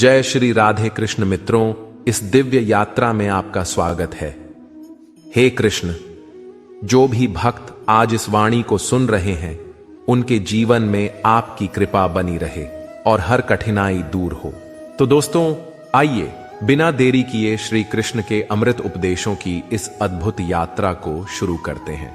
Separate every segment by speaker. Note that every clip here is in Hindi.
Speaker 1: जय श्री राधे कृष्ण मित्रों, इस दिव्य यात्रा में आपका स्वागत है। हे कृष्ण, जो भी भक्त आज इस वाणी को सुन रहे हैं, उनके जीवन में आपकी कृपा बनी रहे और हर कठिनाई दूर हो। तो दोस्तों, आइए बिना देरी किए श्री कृष्ण के अमृत उपदेशों की इस अद्भुत यात्रा को शुरू करते हैं।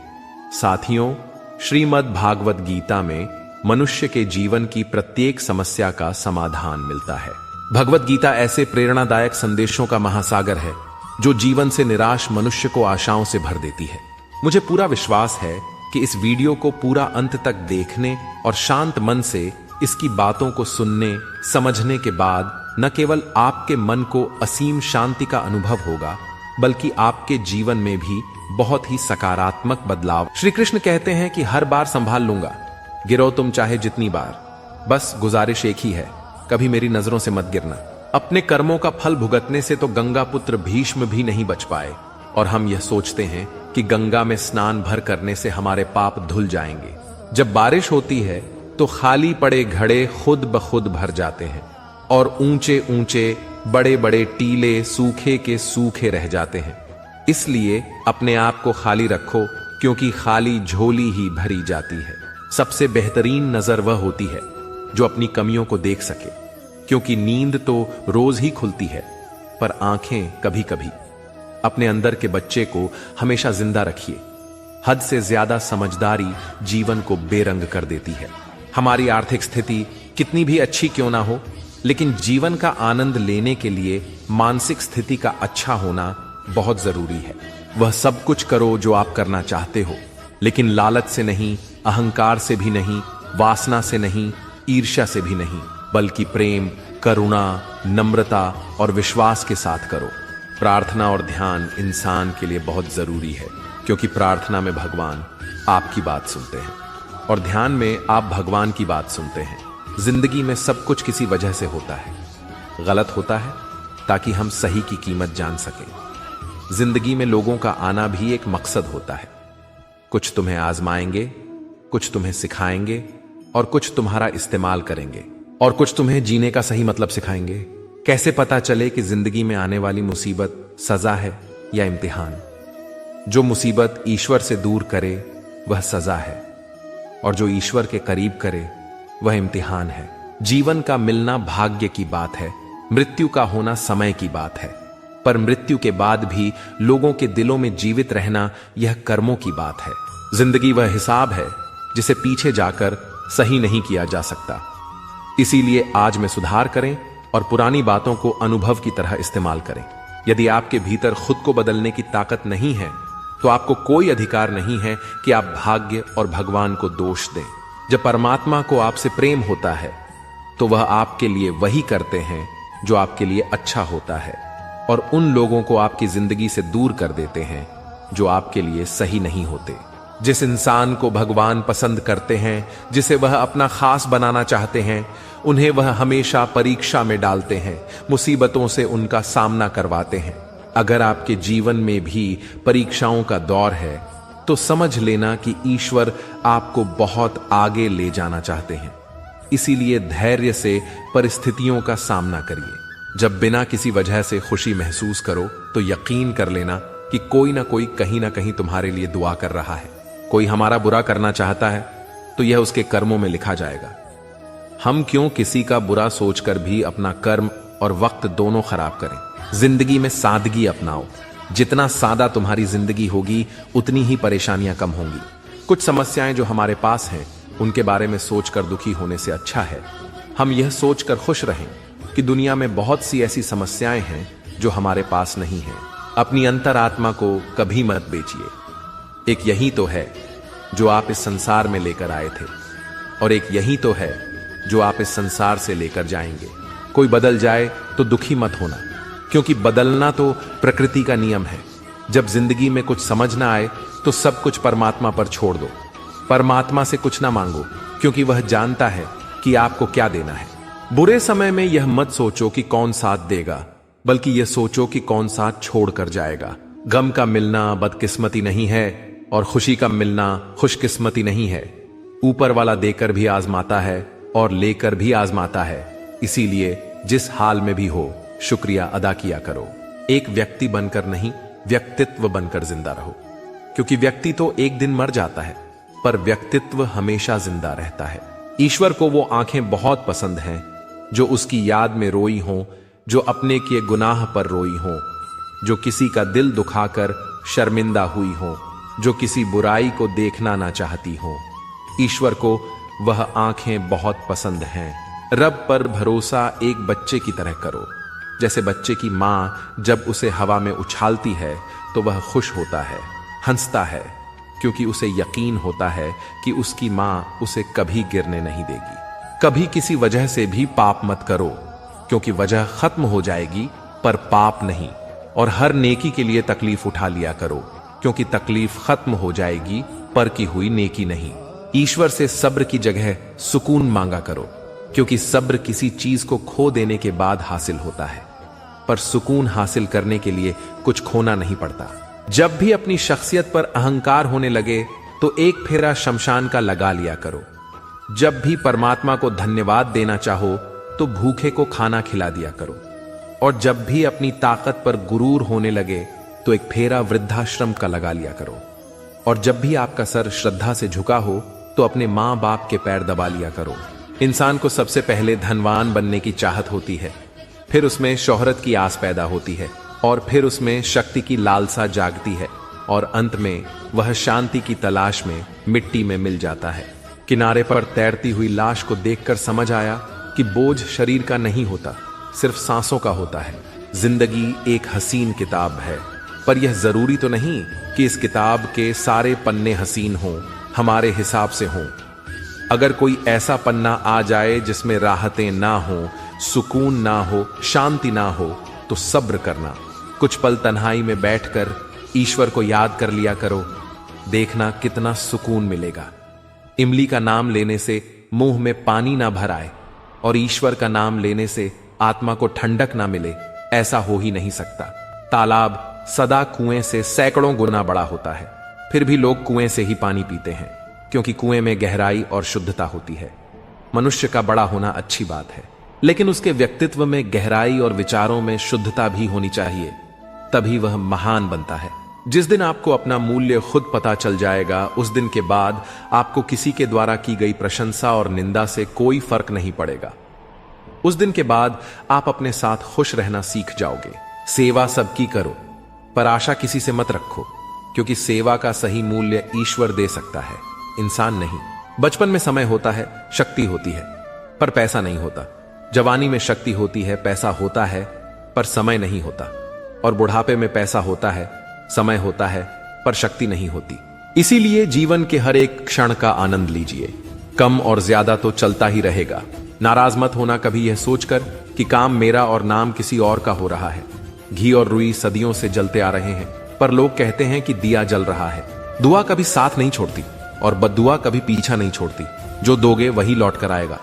Speaker 1: साथियों, श्रीमद् भागवत गीता में मनुष्य के जीवन की प्रत्येक समस्या का समाधान मिलता है। भगवत गीता ऐसे प्रेरणादायक संदेशों का महासागर है जो जीवन से निराश मनुष्य को आशाओं से भर देती है। मुझे पूरा विश्वास है कि इस वीडियो को पूरा अंत तक देखने और शांत मन से इसकी बातों को सुनने समझने के बाद न केवल आपके मन को असीम शांति का अनुभव होगा, बल्कि आपके जीवन में भी बहुत ही सकारात्मक बदलाव। श्री कृष्ण कहते हैं कि हर बार संभाल लूंगा, गिरो तुम चाहे जितनी बार, बस गुजारिश एक ही है, कभी मेरी नजरों से मत गिरना। अपने कर्मों का फल भुगतने से तो गंगा पुत्र भीष्म भी नहीं बच पाए, और हम यह सोचते हैं कि गंगा में स्नान भर करने से हमारे पाप धुल जाएंगे। जब बारिश होती है तो खाली पड़े घड़े खुद ब खुद भर जाते हैं और ऊंचे ऊंचे बड़े बड़े टीले सूखे के सूखे रह जाते हैं। इसलिए अपने आप को खाली रखो, क्योंकि खाली झोली ही भरी जाती है। सबसे बेहतरीन नजर वह होती है जो अपनी कमियों को देख सके, क्योंकि नींद तो रोज ही खुलती है, पर आंखें कभी कभी। अपने अंदर के बच्चे को हमेशा जिंदा रखिए। हद से ज्यादा समझदारी जीवन को बेरंग कर देती है। हमारी आर्थिक स्थिति कितनी भी अच्छी क्यों ना हो, लेकिन जीवन का आनंद लेने के लिए मानसिक स्थिति का अच्छा होना बहुत जरूरी है। वह सब कुछ करो जो आप करना चाहते हो, लेकिन लालच से नहीं, अहंकार से भी नहीं, वासना से नहीं, ईर्ष्या से भी नहीं, बल्कि प्रेम, करुणा, नम्रता और विश्वास के साथ करो। प्रार्थना और ध्यान इंसान के लिए बहुत जरूरी है, क्योंकि प्रार्थना में भगवान आपकी बात सुनते हैं और ध्यान में आप भगवान की बात सुनते हैं। जिंदगी में सब कुछ किसी वजह से होता है। गलत होता है ताकि हम सही की कीमत जान सकें। जिंदगी में लोगों का आना भी एक मकसद होता है। कुछ तुम्हें आजमाएंगे, कुछ तुम्हें सिखाएंगे और कुछ तुम्हारा इस्तेमाल करेंगे, और कुछ तुम्हें जीने का सही मतलब सिखाएंगे। कैसे पता चले कि जिंदगी में आने वाली मुसीबत सजा है या इम्तिहान? जो मुसीबत ईश्वर से दूर करे वह सजा है, और जो ईश्वर के करीब करे वह इम्तिहान है। जीवन का मिलना भाग्य की बात है, मृत्यु का होना समय की बात है, पर मृत्यु के बाद भी लोगों के दिलों में जीवित रहना यह कर्मों की बात है। जिंदगी वह हिसाब है जिसे पीछे जाकर सही नहीं किया जा सकता। इसीलिए आज में सुधार करें और पुरानी बातों को अनुभव की तरह इस्तेमाल करें। यदि आपके भीतर खुद को बदलने की ताकत नहीं है, तो आपको कोई अधिकार नहीं है कि आप भाग्य और भगवान को दोष दें। जब परमात्मा को आपसे प्रेम होता है, तो वह आपके लिए वही करते हैं जो आपके लिए अच्छा होता है, और उन लोगों को आपकी जिंदगी से दूर कर देते हैं जो आपके लिए सही नहीं होते। जिस इंसान को भगवान पसंद करते हैं, जिसे वह अपना खास बनाना चाहते हैं, उन्हें वह हमेशा परीक्षा में डालते हैं, मुसीबतों से उनका सामना करवाते हैं। अगर आपके जीवन में भी परीक्षाओं का दौर है, तो समझ लेना कि ईश्वर आपको बहुत आगे ले जाना चाहते हैं। इसीलिए धैर्य से परिस्थितियों का सामना करिए। जब बिना किसी वजह से खुशी महसूस करो, तो यकीन कर लेना कि कोई ना कोई कहीं ना कहीं तुम्हारे लिए दुआ कर रहा है। कोई हमारा बुरा करना चाहता है, तो यह उसके कर्मों में लिखा जाएगा। हम क्यों किसी का बुरा सोचकर भी अपना कर्म और वक्त दोनों खराब करें? जिंदगी में सादगी अपनाओ। जितना सादा तुम्हारी जिंदगी होगी, उतनी ही परेशानियां कम होंगी। कुछ समस्याएं जो हमारे पास हैं, उनके बारे में सोचकर दुखी होने से अच्छा है हम यह सोचकर खुश रहें कि दुनिया में बहुत सी ऐसी समस्याएं हैं जो हमारे पास नहीं हैं। अपनी अंतरात्मा को कभी मत बेचिए। एक यही तो है जो आप इस संसार में लेकर आए थे, और एक यही तो है जो आप इस संसार से लेकर जाएंगे। कोई बदल जाए तो दुखी मत होना, क्योंकि बदलना तो प्रकृति का नियम है। जब जिंदगी में कुछ समझ ना आए, तो सब कुछ परमात्मा पर छोड़ दो। परमात्मा से कुछ ना मांगो, क्योंकि वह जानता है कि आपको क्या देना है। बुरे समय में यह मत सोचो कि कौन साथ देगा, बल्कि यह सोचो कि कौन साथ छोड़ कर जाएगा। गम का मिलना बदकिस्मती नहीं है, और खुशी का मिलना खुशकिस्मती नहीं है। ऊपर वाला देकर भी आजमाता है और लेकर भी आजमाता है। इसीलिए जिस हाल में भी हो शुक्रिया अदा किया करो। एक व्यक्ति बनकर नहीं, व्यक्तित्व बनकर जिंदा रहो, क्योंकि व्यक्ति तो एक दिन मर जाता है, पर व्यक्तित्व हमेशा जिंदा रहता है। ईश्वर को वो आंखें बहुत पसंद हैं जो उसकी याद में रोई हों, जो अपने किए गुनाह पर रोई हों, जो किसी का दिल दुखाकर शर्मिंदा हुई हों, जो किसी बुराई को देखना ना चाहती हों। ईश्वर को वह आंखें बहुत पसंद हैं। रब पर भरोसा एक बच्चे की तरह करो। जैसे बच्चे की मां जब उसे हवा में उछालती है तो वह खुश होता है, हंसता है, क्योंकि उसे यकीन होता है कि उसकी मां उसे कभी गिरने नहीं देगी। कभी किसी वजह से भी पाप मत करो, क्योंकि वजह खत्म हो जाएगी पर पाप नहीं। और हर नेकी के लिए तकलीफ उठा लिया करो, क्योंकि तकलीफ खत्म हो जाएगी पर की हुई नेकी नहीं। ईश्वर से सब्र की जगह सुकून मांगा करो, क्योंकि सब्र किसी चीज को खो देने के बाद हासिल होता है, पर सुकून हासिल करने के लिए कुछ खोना नहीं पड़ता। जब भी अपनी शख्सियत पर अहंकार होने लगे तो एक फेरा शमशान का लगा लिया करो। जब भी परमात्मा को धन्यवाद देना चाहो तो भूखे को खाना खिला दिया करो। और जब भी अपनी ताकत पर गुरूर होने लगे तो एक फेरा वृद्धाश्रम का लगा लिया करो। और जब भी आपका सर श्रद्धा से झुका हो तो अपने मां बाप के पैर दबा लिया करो। इंसान को सबसे पहले धनवान बनने की चाहत होती है, फिर उसमें शोहरत की आस पैदा होती है, और फिर उसमें शक्ति की लालसा जागती है, और अंत में वह शांति की तलाश में मिट्टी में मिल जाता है। किनारे पर तैरती हुई लाश को देखकर समझ आया कि बोझ शरीर का नहीं होता, सिर्फ सांसों का होता है। जिंदगी एक हसीन किताब है, पर यह जरूरी तो नहीं कि इस किताब के सारे पन्ने हसीन हों, हमारे हिसाब से हों। अगर कोई ऐसा पन्ना आ जाए जिसमें राहतें ना हो, सुकून ना हो, शांति ना हो, तो सब्र करना। कुछ पल तन्हाई में बैठकर ईश्वर को याद कर लिया करो, देखना कितना सुकून मिलेगा। इमली का नाम लेने से मुंह में पानी ना भर आए और ईश्वर का नाम लेने से आत्मा को ठंडक ना मिले, ऐसा हो ही नहीं सकता। तालाब सदा कुएं से सैकड़ों गुना बड़ा होता है, फिर भी लोग कुएं से ही पानी पीते हैं, क्योंकि कुएं में गहराई और शुद्धता होती है। मनुष्य का बड़ा होना अच्छी बात है, लेकिन उसके व्यक्तित्व में गहराई और विचारों में शुद्धता भी होनी चाहिए, तभी वह महान बनता है। जिस दिन आपको अपना मूल्य खुद पता चल जाएगा, उस दिन के बाद आपको किसी के द्वारा की गई प्रशंसा और निंदा से कोई फर्क नहीं पड़ेगा। उस दिन के बाद आप अपने साथ खुश रहना सीख जाओगे। सेवा सबकी करो, पर आशा किसी से मत रखो, क्योंकि सेवा का सही मूल्य ईश्वर दे सकता है, इंसान नहीं। बचपन में समय होता है, शक्ति होती है, पर पैसा नहीं होता। जवानी में शक्ति होती है, पैसा होता है, पर समय नहीं होता। और बुढ़ापे में पैसा होता है, समय होता है, पर शक्ति नहीं होती। इसीलिए जीवन के हर एक क्षण का आनंद लीजिए। कम और ज्यादा तो चलता ही रहेगा। नाराज मत होना कभी यह सोचकर कि काम मेरा और नाम किसी और का हो रहा है। घी और रुई सदियों से जलते आ रहे हैं, पर लोग कहते हैं कि दिया जल रहा है। दुआ कभी साथ नहीं छोड़ती और बद्दुआ कभी पीछा नहीं छोड़ती। जो दोगे वही लौट कर आएगा,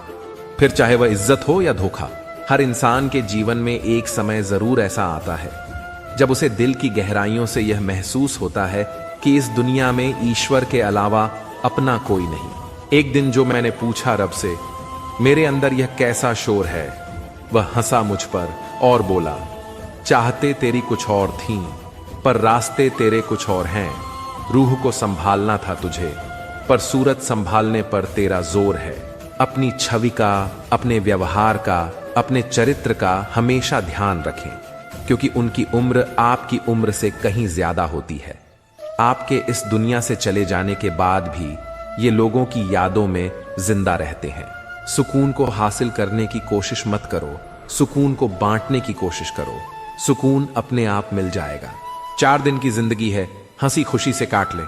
Speaker 1: फिर चाहे वह इज्जत हो या धोखा। हर इंसान के जीवन में एक समय जरूर ऐसा आता है जब उसे दिल की गहराइयों से यह महसूस होता है कि इस दुनिया में ईश्वर के अलावा अपना कोई नहीं। एक दिन जो मैंने पूछा रब से, मेरे अंदर यह कैसा शोर है, वह हंसा मुझ पर और बोला, चाहते तेरी कुछ और थी, पर रास्ते तेरे कुछ और हैं। रूह को संभालना था तुझे, पर सूरत संभालने पर तेरा जोर है। अपनी छवि का, अपने व्यवहार का, अपने चरित्र का हमेशा ध्यान रखें, क्योंकि उनकी उम्र आपकी उम्र से कहीं ज्यादा होती है। आपके इस दुनिया से चले जाने के बाद भी ये लोगों की यादों में जिंदा रहते हैं। सुकून को हासिल करने की कोशिश मत करो, सुकून को बांटने की कोशिश करो। सुकून अपने आप मिल जाएगा। 4 दिन की जिंदगी है, हंसी खुशी से काट ले।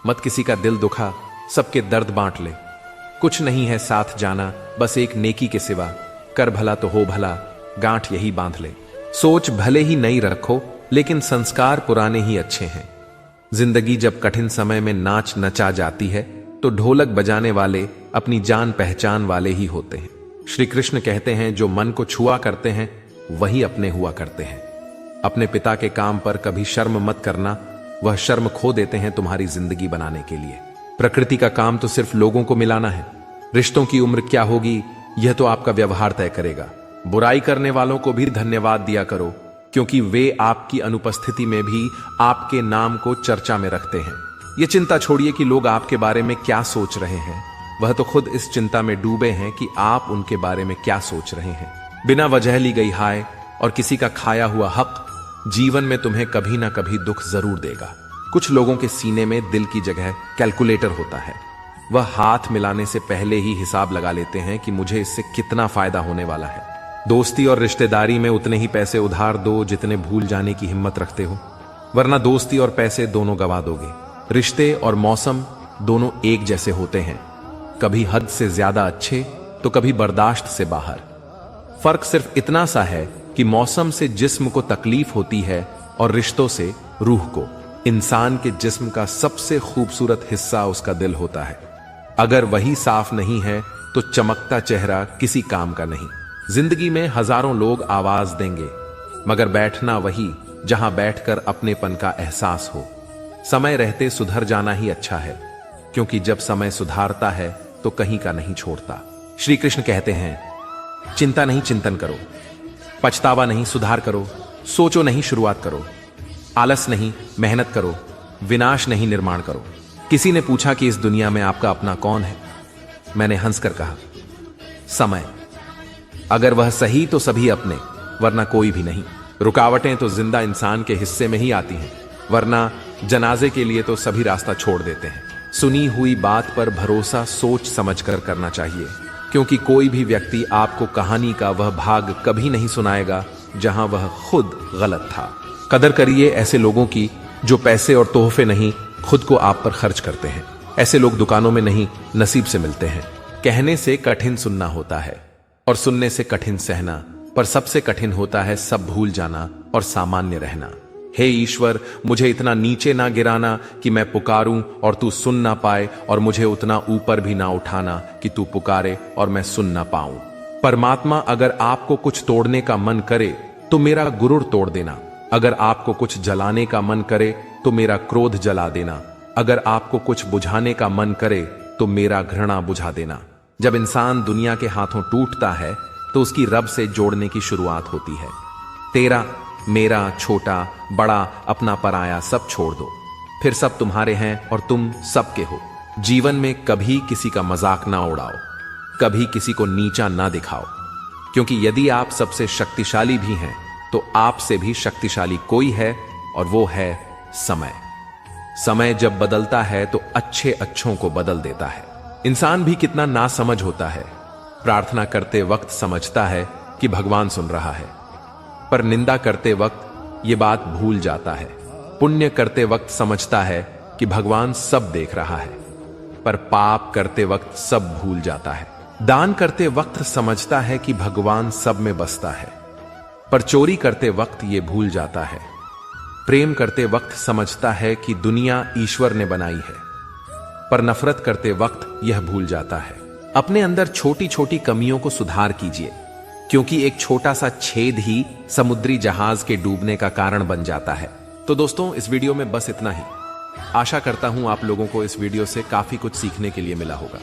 Speaker 1: मत किसी का दिल दुखा, सबके दर्द बांट ले। कुछ नहीं है साथ जाना, बस एक नेकी के सिवा। कर भला तो हो भला, गांठ यही बांध ले। सोच भले ही नई रखो, लेकिन संस्कार पुराने ही अच्छे हैं। जिंदगी जब कठिन समय में नाच नचा जाती है तो ढोलक बजाने वाले अपनी जान पहचान वाले ही होते हैं। श्री कृष्ण कहते हैं, जो मन को छुआ करते हैं वही अपने हुआ करते हैं। अपने पिता के काम पर कभी शर्म मत करना, वह शर्म खो देते हैं तुम्हारी जिंदगी बनाने के लिए। प्रकृति का काम तो सिर्फ लोगों को मिलाना है। रिश्तों की उम्र क्या होगी यह तो आपका व्यवहार तय करेगा। बुराई करने वालों को भी धन्यवाद दिया करो, क्योंकि वे आपकी अनुपस्थिति में भी आपके नाम को चर्चा में रखते हैं। ये चिंता छोड़िए कि लोग आपके बारे में क्या सोच रहे हैं, वह तो खुद इस चिंता में डूबे हैं कि आप उनके बारे में क्या सोच रहे हैं। बिना वजह ली गई हाय और किसी का खाया हुआ हक जीवन में तुम्हें कभी ना कभी दुख जरूर देगा। कुछ लोगों के सीने में दिल की जगह कैलकुलेटर होता है। वह हाथ मिलाने से पहले ही हिसाब लगा लेते हैं कि मुझे इससे कितना फायदा होने वाला है। दोस्ती और रिश्तेदारी में उतने ही पैसे उधार दो जितने भूल जाने की हिम्मत रखते हो, वरना दोस्ती और पैसे दोनों गवा दोगे। रिश्ते और मौसम दोनों एक जैसे होते हैं, कभी हद से ज्यादा अच्छे तो कभी बर्दाश्त से बाहर। फर्क सिर्फ इतना सा है कि मौसम से जिस्म को तकलीफ होती है और रिश्तों से रूह को। इंसान के जिस्म का सबसे खूबसूरत हिस्सा उसका दिल होता है। अगर वही साफ नहीं है तो चमकता चेहरा किसी काम का नहीं। जिंदगी में हजारों लोग आवाज देंगे, मगर बैठना वही जहां बैठकर अपनेपन का एहसास हो। समय रहते सुधर जाना ही अच्छा है, क्योंकि जब समय सुधारता है तो कहीं का नहीं छोड़ता। श्री कृष्ण कहते हैं, चिंता नहीं चिंतन करो, पछतावा नहीं सुधार करो, सोचो नहीं शुरुआत करो, आलस नहीं मेहनत करो, विनाश नहीं निर्माण करो। किसी ने पूछा कि इस दुनिया में आपका अपना कौन है? मैंने हंसकर कहा, समय। अगर वह सही तो सभी अपने, वरना कोई भी नहीं। रुकावटें तो जिंदा इंसान के हिस्से में ही आती हैं, वरना जनाजे के लिए तो सभी रास्ता छोड़ देते हैं। सुनी हुई बात पर भरोसा सोच समझकर करना चाहिए, क्योंकि कोई भी व्यक्ति आपको कहानी का वह भाग कभी नहीं सुनाएगा जहां वह खुद गलत था। कदर करिए ऐसे लोगों की जो पैसे और तोहफे नहीं, खुद को आप पर खर्च करते हैं। ऐसे लोग दुकानों में नहीं, नसीब से मिलते हैं। कहने से कठिन सुनना होता है और सुनने से कठिन सहना, पर सबसे कठिन होता है सब भूल जाना और सामान्य रहना। हे ईश्वर, मुझे इतना नीचे ना गिराना कि मैं पुकारूं और तू सुन ना पाए, और मुझे उतना ऊपर भी ना उठाना कि तू पुकारे और मैं सुन ना पाऊं। परमात्मा, अगर आपको कुछ तोड़ने का मन करे तो मेरा गुरूर तोड़ देना। अगर आपको कुछ जलाने का मन करे तो मेरा क्रोध जला देना। अगर आपको कुछ बुझाने का मन करे तो मेरा घृणा बुझा देना। जब इंसान दुनिया के हाथों टूटता है तो उसकी रब से जोड़ने की शुरुआत होती है। तेरा, मेरा, छोटा, बड़ा, अपना, पराया सब छोड़ दो, फिर सब तुम्हारे हैं और तुम सबके हो। जीवन में कभी किसी का मजाक ना उड़ाओ, कभी किसी को नीचा ना दिखाओ, क्योंकि यदि आप सबसे शक्तिशाली भी हैं तो आपसे भी शक्तिशाली कोई है, और वो है समय। समय जब बदलता है तो अच्छे अच्छों को बदल देता है। इंसान भी कितना नासमझ होता है। प्रार्थना करते वक्त समझता है कि भगवान सुन रहा है, पर निंदा करते वक्त ये बात भूल जाता है। पुण्य करते वक्त समझता है कि भगवान सब देख रहा है, पर पाप करते वक्त सब भूल जाता है। दान करते वक्त समझता है कि भगवान सब में बसता है, पर चोरी करते वक्त ये भूल जाता है। प्रेम करते वक्त समझता है कि दुनिया ईश्वर ने बनाई है, पर नफरत करते वक्त यह भूल जाता है। अपने अंदर छोटी छोटी कमियों को सुधार कीजिए, क्योंकि एक छोटा सा छेद ही समुद्री जहाज के डूबने का कारण बन जाता है। तो दोस्तों, इस वीडियो में बस इतना ही। आशा करता हूं आप लोगों को इस वीडियो से काफी कुछ सीखने के लिए मिला होगा।